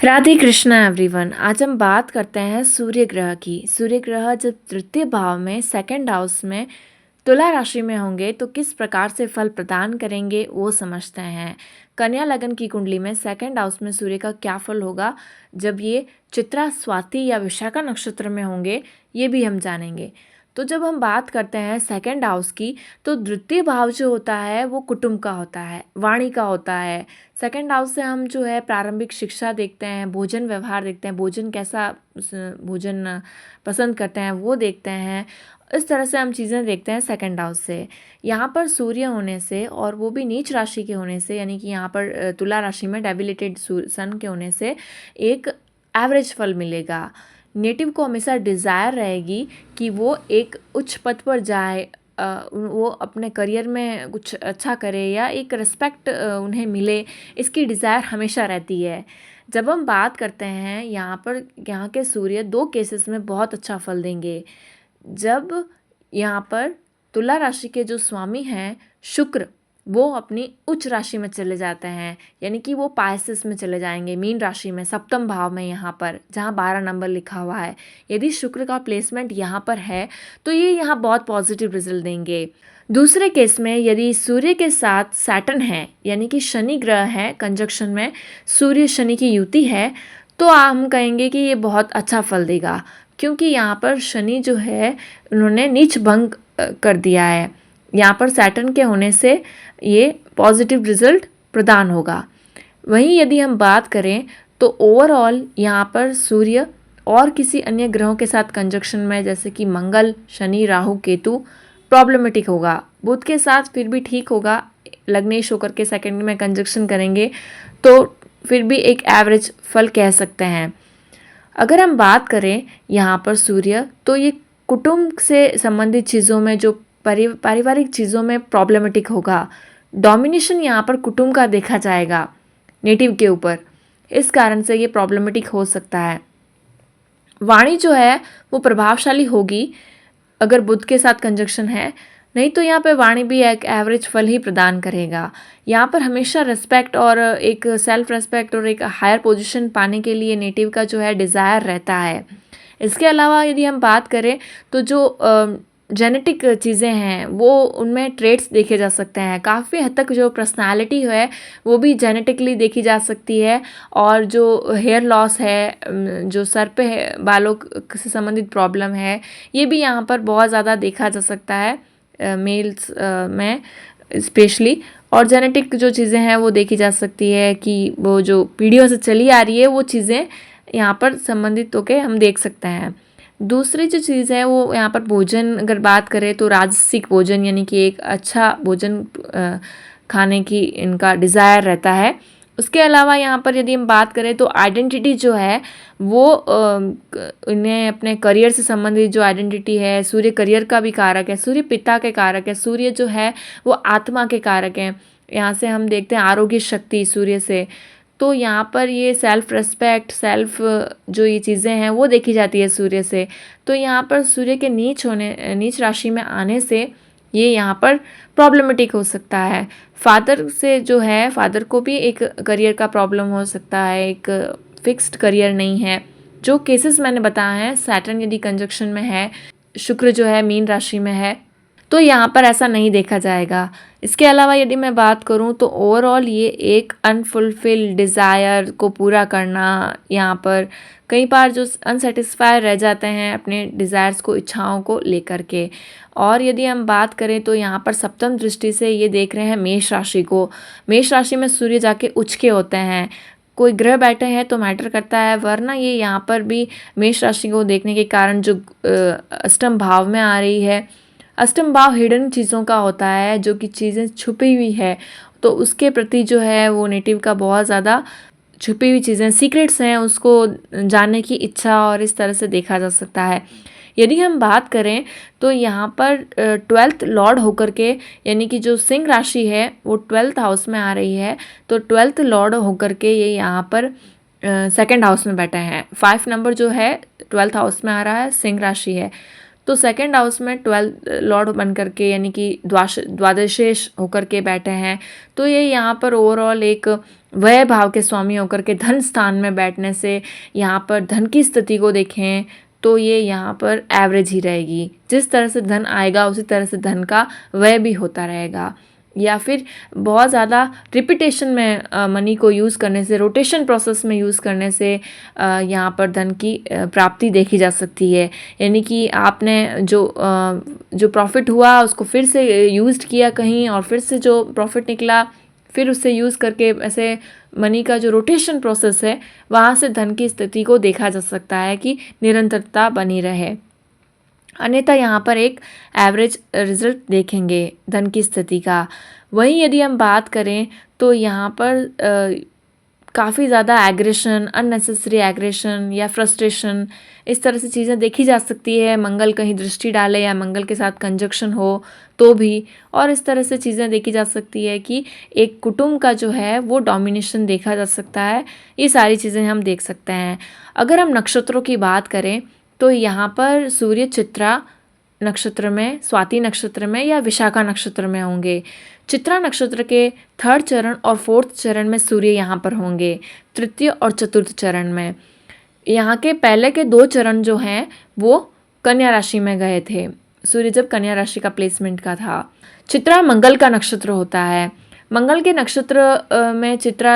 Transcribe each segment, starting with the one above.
Radhe Krishna everyone. आज हम बात करते हैं सूर्य ग्रह की। सूर्य ग्रह जब तृतीय भाव में सेकंड हाउस में तुला राशि में होंगे तो किस प्रकार से फल प्रदान करेंगे वो समझते हैं। कन्या लगन की कुंडली में सेकंड हाउस में सूर्य का क्या फल होगा जब ये चित्रा, स्वाति या विशाखा नक्षत्र में होंगे, ये भी हम जानेंगे। तो जब हम बात करते हैं सेकंड हाउस की, तो द्वितीय भाव जो होता है वो कुटुंब का होता है, वाणी का होता है। सेकंड हाउस से हम जो है प्रारंभिक शिक्षा देखते हैं, भोजन व्यवहार देखते हैं, भोजन कैसा भोजन पसंद करते हैं वो देखते हैं। इस तरह से हम चीज़ें देखते हैं सेकंड हाउस से। यहाँ पर सूर्य होने से और वो भी नीच राशि के होने से, यानी कि यहाँ पर तुला राशि में डेबिलिटेड सन के होने से एक एवरेज फल मिलेगा। नेटिव को हमेशा डिज़ायर रहेगी कि वो एक उच्च पद पर जाए, वो अपने करियर में कुछ अच्छा करे या एक रिस्पेक्ट उन्हें मिले, इसकी डिज़ायर हमेशा रहती है। जब हम बात करते हैं यहाँ के सूर्य दो केसेस में बहुत अच्छा फल देंगे। जब यहाँ पर तुला राशि के जो स्वामी हैं शुक्र, वो अपनी उच्च राशि में चले जाते हैं, यानी कि वो पाइसेस में चले जाएंगे, मीन राशि में सप्तम भाव में, यहाँ पर जहाँ 12 नंबर लिखा हुआ है। यदि शुक्र का प्लेसमेंट यहाँ पर है तो ये यहाँ बहुत पॉजिटिव रिजल्ट देंगे। दूसरे केस में यदि सूर्य के साथ सैटर्न है, यानी कि शनि ग्रह है कंजक्शन में, सूर्य शनि की युति है, तो हम कहेंगे कि ये बहुत अच्छा फल देगा, क्योंकि यहाँ पर शनि जो है उन्होंने नीच भंग कर दिया है। यहाँ पर सैटर्न के होने से ये पॉजिटिव रिजल्ट प्रदान होगा। वहीं यदि हम बात करें तो ओवरऑल यहाँ पर सूर्य और किसी अन्य ग्रहों के साथ कंजक्शन में, जैसे कि मंगल, शनि, राहु, केतु, प्रॉब्लमेटिक होगा। बुध के साथ फिर भी ठीक होगा, लग्नेश होकर के सेकंड में कंजक्शन करेंगे तो फिर भी एक एवरेज फल कह सकते हैं। अगर हम बात करें यहाँ पर सूर्य, तो ये कुटुंब से संबंधित चीज़ों में, जो पारिवारिक चीज़ों में प्रॉब्लमेटिक होगा। डोमिनेशन यहाँ पर कुटुंब का देखा जाएगा नेटिव के ऊपर, इस कारण से ये प्रॉब्लमेटिक हो सकता है। वाणी जो है वो प्रभावशाली होगी अगर बुध के साथ कंजक्शन है, नहीं तो यहाँ पे वाणी भी एक एवरेज फल ही प्रदान करेगा। यहाँ पर हमेशा रिस्पेक्ट और एक सेल्फ रिस्पेक्ट और एक हायर पोजीशन पाने के लिए नेटिव का जो है डिज़ायर रहता है। इसके अलावा यदि हम बात करें तो जो जेनेटिक चीज़ें हैं वो उनमें ट्रेट्स देखे जा सकते हैं। काफ़ी हद तक जो पर्सनालिटी है वो भी जेनेटिकली देखी जा सकती है। और जो हेयर लॉस है, जो सर पे बालों से संबंधित प्रॉब्लम है, ये भी यहाँ पर बहुत ज़्यादा देखा जा सकता है मेल्स में स्पेशली। और जेनेटिक जो चीज़ें हैं वो देखी जा सकती है कि वो जो पीढ़ियों से चली आ रही है वो चीज़ें यहाँ पर संबंधित होकर हम देख सकते हैं। दूसरी जो चीज़ है वो यहाँ पर भोजन, अगर बात करें तो राजसिक भोजन, यानी कि एक अच्छा भोजन खाने की इनका डिज़ायर रहता है। उसके अलावा यहाँ पर यदि हम बात करें तो आइडेंटिटी जो है वो इन्हें अपने करियर से संबंधित जो आइडेंटिटी है, सूर्य करियर का भी कारक है, सूर्य पिता के कारक है, सूर्य जो है वो आत्मा के कारक हैं। यहाँ से हम देखते हैं आरोग्य शक्ति सूर्य से, तो यहाँ पर ये सेल्फ रिस्पेक्ट, सेल्फ जो ये चीज़ें हैं वो देखी जाती है सूर्य से। तो यहाँ पर सूर्य के नीच राशि में आने से ये यहाँ पर प्रॉब्लमेटिक हो सकता है। फादर से जो है, फादर को भी एक करियर का प्रॉब्लम हो सकता है, एक फिक्स्ड करियर नहीं है। जो केसेस मैंने बताए हैं, सैटर्न यदि कंजक्शन में है, शुक्र जो है मीन राशि में है, तो यहाँ पर ऐसा नहीं देखा जाएगा। इसके अलावा यदि मैं बात करूँ तो ओवरऑल ये एक अनफुलफिल्ड डिज़ायर को पूरा करना, यहाँ पर कई बार जो अनसेटिस्फाई रह जाते हैं अपने डिज़ायर्स को, इच्छाओं को लेकर के। और यदि हम बात करें तो यहाँ पर सप्तम दृष्टि से ये देख रहे हैं मेष राशि को। मेष राशि में सूर्य जाके उच्च के होते हैं, कोई ग्रह बैठे हैं तो मैटर करता है, वरना ये यहाँ पर भी मेष राशि को देखने के कारण जो अष्टम भाव में आ रही है, अष्टम भाव हिडन चीज़ों का होता है, जो कि चीज़ें छुपी हुई है, तो उसके प्रति जो है वो नेटिव का बहुत ज़्यादा छुपी हुई चीज़ें, सीक्रेट्स हैं, उसको जानने की इच्छा और इस तरह से देखा जा सकता है। यदि हम बात करें तो यहाँ पर 12th लॉर्ड होकर के, यानी कि जो सिंह राशि है वो 12th हाउस में आ रही है, तो 12th लॉर्ड होकर के ये यहाँ पर सेकंड हाउस में बैठे हैं। 5 नंबर जो है 12th हाउस में आ रहा है, सिंह राशि है। तो सेकंड हाउस में 12th लॉर्ड बन करके यानी कि द्वादशेश होकर के बैठे हैं। तो ये यहाँ पर ओवरऑल एक व्यय भाव के स्वामी होकर के धन स्थान में बैठने से यहाँ पर धन की स्थिति को देखें तो ये यहाँ पर एवरेज ही रहेगी। जिस तरह से धन आएगा उसी तरह से धन का व्यय भी होता रहेगा। या फिर बहुत ज़्यादा रिपीटेशन में मनी को यूज़ करने से, रोटेशन प्रोसेस में यूज़ करने से यहाँ पर धन की प्राप्ति देखी जा सकती है। यानी कि आपने जो प्रॉफिट हुआ उसको फिर से यूज़ किया कहीं और फिर से जो प्रॉफिट निकला फिर उससे यूज़ करके ऐसे मनी का जो रोटेशन प्रोसेस है वहाँ से धन की स्थिति को देखा जा सकता है कि निरंतरता बनी रहे। अन्यथा यहाँ पर एक एवरेज रिजल्ट देखेंगे धन की स्थिति का। वहीं यदि हम बात करें तो यहाँ पर काफ़ी ज़्यादा एग्रेशन, अननेसेसरी एग्रेशन या फ्रस्ट्रेशन, इस तरह से चीज़ें देखी जा सकती है। मंगल कहीं दृष्टि डाले या मंगल के साथ कंजक्शन हो तो भी, और इस तरह से चीज़ें देखी जा सकती है कि एक कुटुंब का जो है वो डोमिनेशन देखा जा सकता है। ये सारी चीज़ें हम देख सकते हैं। अगर हम नक्षत्रों की बात करें तो यहाँ पर सूर्य चित्रा नक्षत्र में, स्वाति नक्षत्र में या विशाखा नक्षत्र में होंगे। चित्रा नक्षत्र के 3rd चरण और 4th चरण में सूर्य यहाँ पर होंगे, 3य और 4th चरण में। यहाँ के पहले के 2 चरण जो हैं वो कन्या राशि में गए थे, सूर्य जब कन्या राशि का प्लेसमेंट का था। चित्रा मंगल का नक्षत्र होता है। मंगल के नक्षत्र में चित्रा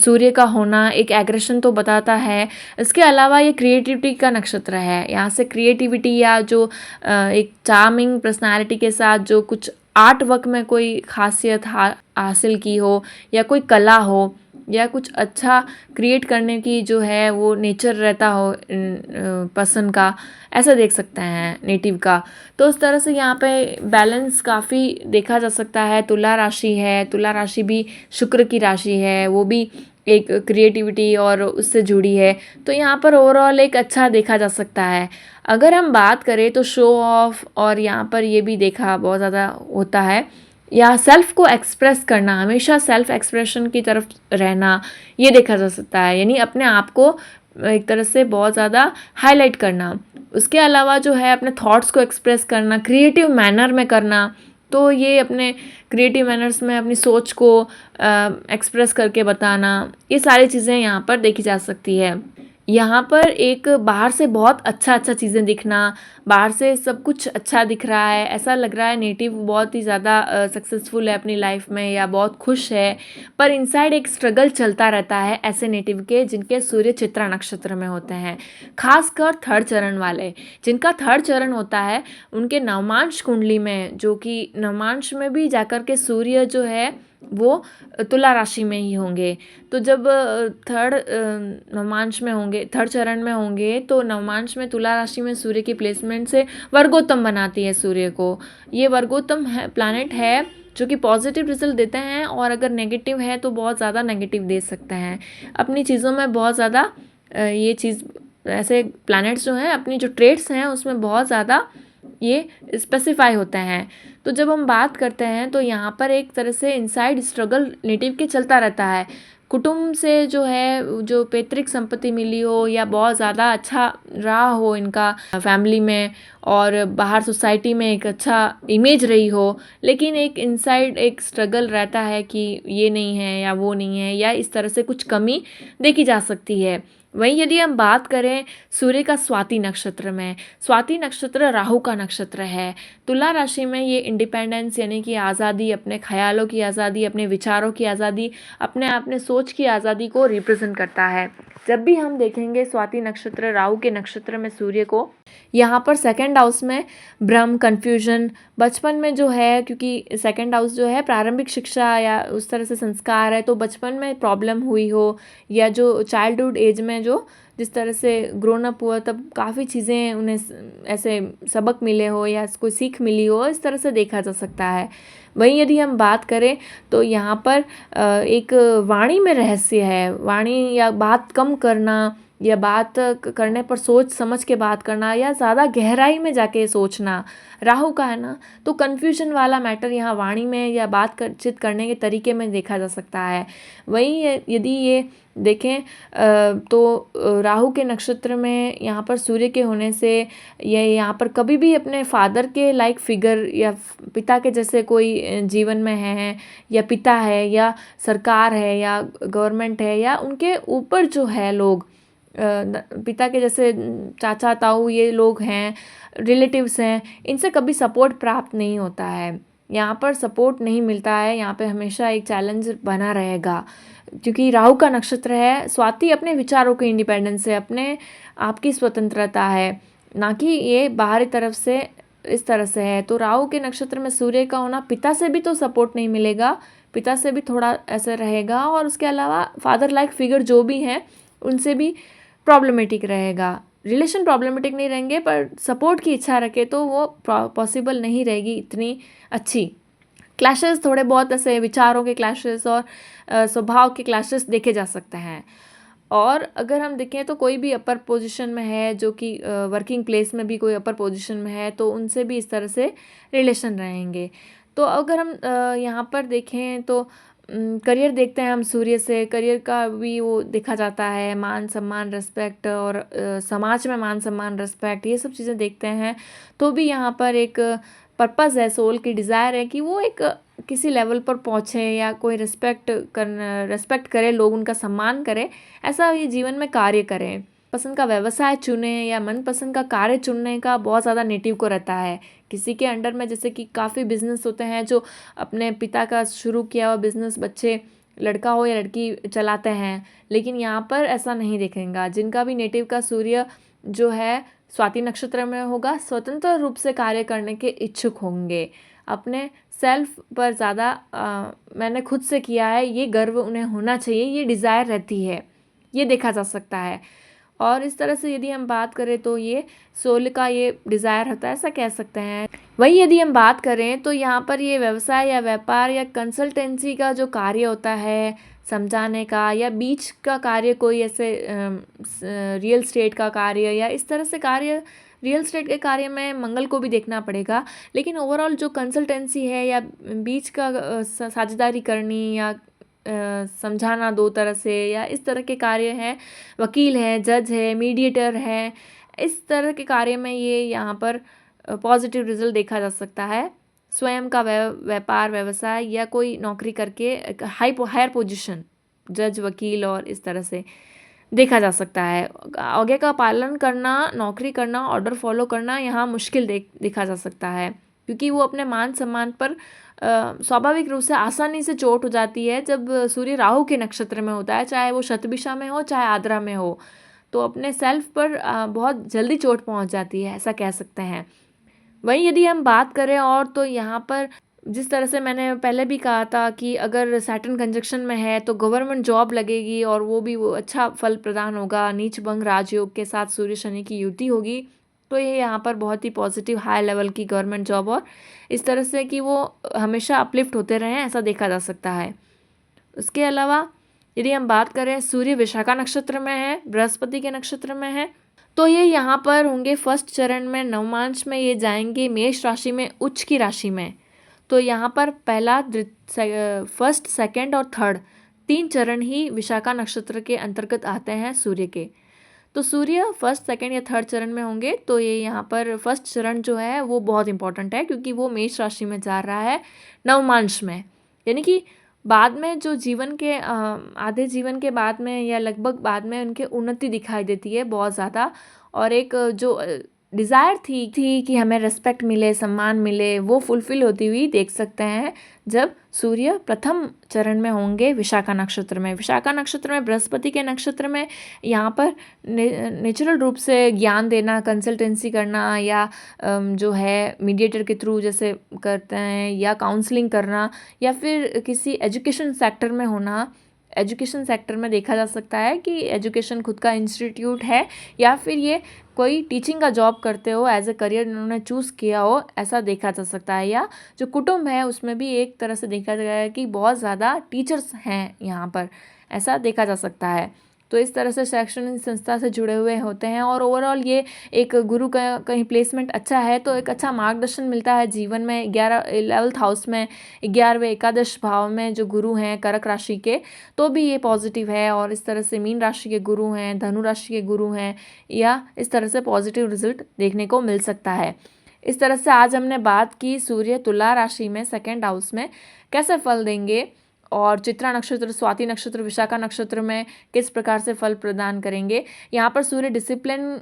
सूर्य का होना एक एग्रेशन तो बताता है। इसके अलावा ये क्रिएटिविटी का नक्षत्र है। यहाँ से क्रिएटिविटी या जो एक चार्मिंग पर्सनालिटी के साथ जो कुछ आर्ट वर्क में कोई खासियत हासिल की हो या कोई कला हो या कुछ अच्छा क्रिएट करने की जो है वो नेचर रहता हो पर्सन का, ऐसा देख सकते हैं नेटिव का। तो उस तरह से यहाँ पे बैलेंस काफ़ी देखा जा सकता है। तुला राशि है, तुला राशि भी शुक्र की राशि है, वो भी एक क्रिएटिविटी और उससे जुड़ी है। तो यहाँ पर ओवरऑल एक अच्छा देखा जा सकता है। अगर हम बात करें तो शो ऑफ और यहाँ पर ये भी देखा बहुत ज़्यादा होता है, या सेल्फ को एक्सप्रेस करना, हमेशा सेल्फ एक्सप्रेशन की तरफ रहना, ये देखा जा सकता है। यानी अपने आप को एक तरह से बहुत ज़्यादा हाईलाइट करना। उसके अलावा जो है अपने थॉट्स को एक्सप्रेस करना, क्रिएटिव मैनर में करना। तो ये अपने क्रिएटिव मैनर्स में अपनी सोच को एक्सप्रेस करके बताना, ये सारी चीज़ें यहाँ पर देखी जा सकती है। यहाँ पर एक बाहर से बहुत अच्छा चीज़ें दिखना, बाहर से सब कुछ अच्छा दिख रहा है, ऐसा लग रहा है नेटिव बहुत ही ज़्यादा सक्सेसफुल है अपनी लाइफ में या बहुत खुश है, पर इनसाइड एक स्ट्रगल चलता रहता है ऐसे नेटिव के जिनके सूर्य चित्रा नक्षत्र में होते हैं। खासकर 3rd चरण वाले, जिनका 3rd चरण होता है उनके नवमांश कुंडली में, जो कि नवमांश में भी जाकर के सूर्य जो है वो तुला राशि में ही होंगे। तो जब 3rd नवमांश में होंगे, 3rd चरण में होंगे, तो नवमांश में तुला राशि में सूर्य की प्लेसमेंट से वर्गोत्तम बनाती है सूर्य को। ये वर्गोत्तम है प्लैनेट है जो कि पॉजिटिव रिजल्ट देते हैं, और अगर नेगेटिव है तो बहुत ज़्यादा नेगेटिव दे सकते हैं। अपनी चीज़ों में बहुत ज़्यादा ये चीज़, ऐसे प्लैनेट्स जो हैं अपनी जो ट्रेड्स हैं उसमें बहुत ज़्यादा ये स्पेसिफाई होते हैं। तो जब हम बात करते हैं तो यहाँ पर एक तरह से इनसाइड स्ट्रगल नेटिव के चलता रहता है। कुटुंब से जो है, जो पैतृक संपत्ति मिली हो या बहुत ज़्यादा अच्छा रहा हो इनका फैमिली में और बाहर सोसाइटी में एक अच्छा इमेज रही हो, लेकिन एक इनसाइड एक स्ट्रगल रहता है कि ये नहीं है या वो नहीं है, या इस तरह से कुछ कमी देखी जा सकती है। वहीं यदि हम बात करें सूर्य का स्वाति नक्षत्र में, स्वाति नक्षत्र राहु का नक्षत्र है। तुला राशि में ये इंडिपेंडेंस यानी कि आज़ादी, अपने ख्यालों की आज़ादी, अपने विचारों की आज़ादी, अपने सोच की आज़ादी को रिप्रेजेंट करता है। जब भी हम देखेंगे स्वाति नक्षत्र राहु के नक्षत्र में सूर्य को, यहाँ पर 2nd हाउस में भ्रम, कन्फ्यूजन, बचपन में जो है, क्योंकि 2nd हाउस जो है प्रारंभिक शिक्षा या उस तरह से संस्कार है, तो बचपन में प्रॉब्लम हुई हो या जो चाइल्डहुड एज में जो जिस तरह से ग्रोन अप हुआ तब काफ़ी चीज़ें उन्हें ऐसे सबक मिले हो या कोई सीख मिली हो, इस तरह से देखा जा सकता है। वहीं यदि हम बात करें तो यहाँ पर एक वाणी में रहस्य है। वाणी या बात कम करना या बात करने पर सोच समझ के बात करना या ज़्यादा गहराई में जाके सोचना, राहु का है ना, तो कन्फ्यूजन वाला मैटर यहाँ वाणी में या बातचीत करने के तरीके में देखा जा सकता है। वहीं यदि ये देखें तो राहु के नक्षत्र में यहाँ पर सूर्य के होने से ये यहाँ पर कभी भी अपने फादर के लाइक फिगर या पिता के जैसे कोई जीवन में है, या पिता है, या सरकार है, या गवर्नमेंट है, या उनके ऊपर जो है लोग, पिता के जैसे चाचा ताऊ ये लोग हैं, रिलेटिव्स हैं, इनसे कभी सपोर्ट प्राप्त नहीं होता है। यहाँ पर सपोर्ट नहीं मिलता है, यहाँ पे हमेशा एक चैलेंज बना रहेगा, क्योंकि राहु का नक्षत्र है। स्वाति अपने विचारों के इंडिपेंडेंस है, अपने आपकी स्वतंत्रता है, ना कि ये बाहरी तरफ से इस तरह से है। तो राहु के नक्षत्र में सूर्य का होना, पिता से भी तो सपोर्ट नहीं मिलेगा, पिता से भी थोड़ा ऐसा रहेगा, और उसके अलावा फादर लाइक फिगर जो भी हैं उनसे भी प्रॉब्लमेटिक रहेगा। रिलेशन प्रॉब्लमेटिक नहीं रहेंगे, पर सपोर्ट की इच्छा रखे तो वो पॉसिबल नहीं रहेगी इतनी अच्छी। क्लैशेस थोड़े बहुत ऐसे विचारों के क्लैशेस और स्वभाव के क्लैशेस देखे जा सकते हैं। और अगर हम देखें तो कोई भी अपर पोजीशन में है, जो कि वर्किंग प्लेस में भी कोई अपर पोजीशन में है, तो उनसे भी इस तरह से रिलेशन रहेंगे। तो अगर हम यहाँ पर देखें तो करियर देखते हैं हम सूर्य से, करियर का भी वो देखा जाता है, मान सम्मान रिस्पेक्ट, और समाज में मान सम्मान रिस्पेक्ट, ये सब चीज़ें देखते हैं। तो भी यहाँ पर एक पर्पज़ है, सोल की डिज़ायर है कि वो एक किसी लेवल पर पहुँचे, या कोई रिस्पेक्ट करे, लोग उनका सम्मान करें, ऐसा ये जीवन में कार्य करें। पसंद का व्यवसाय चुने या मनपसंद का कार्य चुनने का बहुत ज़्यादा नेटिव को रहता है। किसी के अंडर में जैसे कि काफ़ी बिजनेस होते हैं जो अपने पिता का शुरू किया हुआ बिजनेस बच्चे, लड़का हो या लड़की, चलाते हैं, लेकिन यहाँ पर ऐसा नहीं देखेंगे। जिनका भी नेटिव का सूर्य जो है स्वाति नक्षत्र में होगा, स्वतंत्र रूप से कार्य करने के इच्छुक होंगे, अपने सेल्फ पर ज़्यादा मैंने खुद से किया है ये गर्व उन्हें होना चाहिए, ये डिज़ायर रहती है, ये देखा जा सकता है। और इस तरह से यदि हम बात करें तो ये सोल का ये डिज़ायर होता है, ऐसा कह सकते हैं। वही यदि हम बात करें तो यहाँ पर ये व्यवसाय या व्यापार या कंसल्टेंसी का जो कार्य होता है, समझाने का, या बीच का कार्य, कोई ऐसे रियल स्टेट का कार्य या इस तरह से कार्य, रियल स्टेट के कार्य में मंगल को भी देखना पड़ेगा। लेकिन ओवरऑल जो कंसल्टेंसी है या बीच का साझेदारी करनी, या समझाना दो तरह से, या इस तरह के कार्य हैं, वकील है, जज है, मीडिएटर है, इस तरह के कार्य में ये यहाँ पर पॉजिटिव रिजल्ट देखा जा सकता है। स्वयं का व्यापार व्यवसाय या कोई नौकरी करके हायर पोजीशन, जज, वकील और इस तरह से देखा जा सकता है। आज्ञा का पालन करना, नौकरी करना, ऑर्डर फॉलो करना यहाँ मुश्किल देखा जा सकता है, क्योंकि वो अपने मान सम्मान पर स्वाभाविक रूप से आसानी से चोट हो जाती है जब सूर्य राहु के नक्षत्र में होता है, चाहे वो शतभिषा में हो चाहे आद्रा में हो, तो अपने सेल्फ पर बहुत जल्दी चोट पहुंच जाती है, ऐसा कह सकते हैं। वहीं यदि हम बात करें और, तो यहाँ पर जिस तरह से मैंने पहले भी कहा था कि अगर सैटर्न कंजक्शन में है तो गवर्नमेंट जॉब लगेगी, और वो अच्छा फल प्रदान होगा। नीच भंग राजयोग के साथ सूर्य शनि की युति होगी, तो ये यहाँ पर बहुत ही पॉजिटिव हाई लेवल की गवर्नमेंट जॉब, और इस तरह से कि वो हमेशा अपलिफ्ट होते रहें, ऐसा देखा जा सकता है। उसके अलावा यदि हम बात करें, सूर्य विशाखा नक्षत्र में है, बृहस्पति के नक्षत्र में है, तो ये यहाँ पर होंगे फर्स्ट चरण में, नवमांश में ये जाएंगे मेष राशि में, उच्च की राशि में। तो यहाँ पर पहला, फर्स्ट, सेकंड और थर्ड, 3 चरण ही विशाखा नक्षत्र के अंतर्गत आते हैं सूर्य के। तो सूर्य फर्स्ट, सेकंड या थर्ड चरण में होंगे, तो ये यहाँ पर फर्स्ट चरण जो है वो बहुत इंपॉर्टेंट है, क्योंकि वो मेष राशि में जा रहा है नवमांश में, यानी कि बाद में जो जीवन के आधे जीवन के बाद में या लगभग बाद में उनके उन्नति दिखाई देती है बहुत ज़्यादा, और एक जो डिज़ायर थी कि हमें रिस्पेक्ट मिले, सम्मान मिले, वो फुलफिल होती हुई देख सकते हैं जब सूर्य प्रथम चरण में होंगे विशाखा नक्षत्र में। विशाखा नक्षत्र में, बृहस्पति के नक्षत्र में, यहाँ पर नेचुरल रूप से ज्ञान देना, कंसल्टेंसी करना, या जो है मीडिएटर के थ्रू जैसे करते हैं, या काउंसलिंग करना, या फिर किसी एजुकेशन सेक्टर में होना। एजुकेशन सेक्टर में देखा जा सकता है कि एजुकेशन खुद का इंस्टीट्यूट है, या फिर ये कोई टीचिंग का जॉब करते हो, एज ए करियर इन्होंने चूज़ किया हो, ऐसा देखा जा सकता है। या जो कुटुंब है उसमें भी एक तरह से देखा गया है कि बहुत ज़्यादा टीचर्स हैं यहाँ पर, ऐसा देखा जा सकता है। तो इस तरह से शैक्षणिक संस्था से जुड़े हुए होते हैं और ओवरऑल ये एक गुरु का कहीं प्लेसमेंट अच्छा है तो एक अच्छा मार्गदर्शन मिलता है जीवन में। 11th हाउस में 11वें एकादश भाव में जो गुरु हैं कर्क राशि के, तो भी ये पॉजिटिव है। और इस तरह से मीन राशि के गुरु हैं, धनु राशि के गुरु हैं, या इस तरह से पॉजिटिव रिजल्ट देखने को मिल सकता है। इस तरह से आज हमने बात की सूर्य तुला राशि में सेकंड हाउस में कैसे फल देंगे और चित्रा नक्षत्र, स्वाति नक्षत्र, विशाखा नक्षत्र में किस प्रकार से फल प्रदान करेंगे। यहाँ पर सूर्य डिसिप्लिन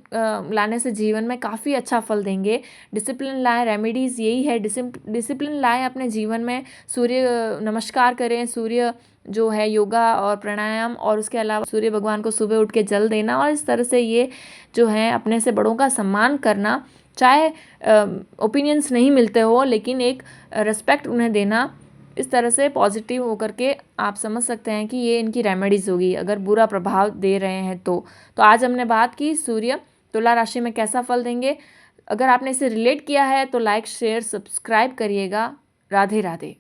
लाने से जीवन में काफ़ी अच्छा फल देंगे। डिसिप्लिन लाएं, रेमेडीज़ यही है, डिसिप्लिन लाएं अपने जीवन में। सूर्य नमस्कार करें, सूर्य जो है योगा और प्राणायाम, और उसके अलावा सूर्य भगवान को सुबह उठ के जल देना, और इस तरह से ये जो है अपने से बड़ों का सम्मान करना, चाहे ओपिनियंस नहीं मिलते हो लेकिन एक रिस्पेक्ट उन्हें देना। इस तरह से पॉजिटिव होकर के आप समझ सकते हैं कि ये इनकी रेमेडीज़ होगी अगर बुरा प्रभाव दे रहे हैं तो आज हमने बात की सूर्य तुला राशि में कैसा फल देंगे। अगर आपने इसे रिलेट किया है तो लाइक, शेयर, सब्सक्राइब करिएगा। राधे राधे।